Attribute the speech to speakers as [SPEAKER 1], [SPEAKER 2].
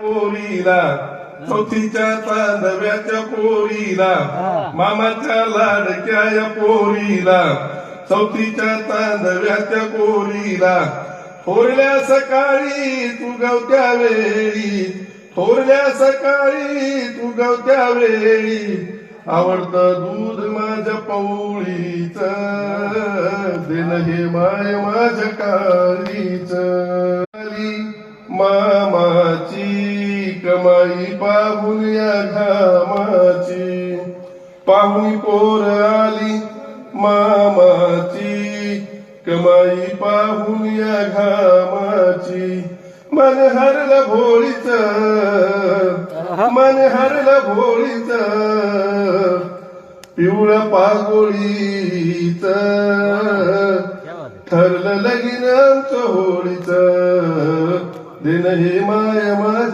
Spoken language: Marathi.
[SPEAKER 1] पोरीला चौथीच्या चांदव्याच्या पोरीला मामाच्या लाडक्या या पोरीला चौथीच्या चांदव्याच्या पोरीला थोरल्या सकाळी तू गवत्या वेळी थोरल्या सकाळी तू गवत्या वेळी आवडतं दूध माझ्या पवळीच देन हे माय माझ्या काळीच मामाची कमाई पाहून या घामाची पाहुणी पोर आली मामाची कमाई पाहून या घामाची मन हरलं भोळीच मन हरलं भोळीच पिवळ्या पागोळीच ठरलं लगीन आमचं होळीच दिन हे माय माझ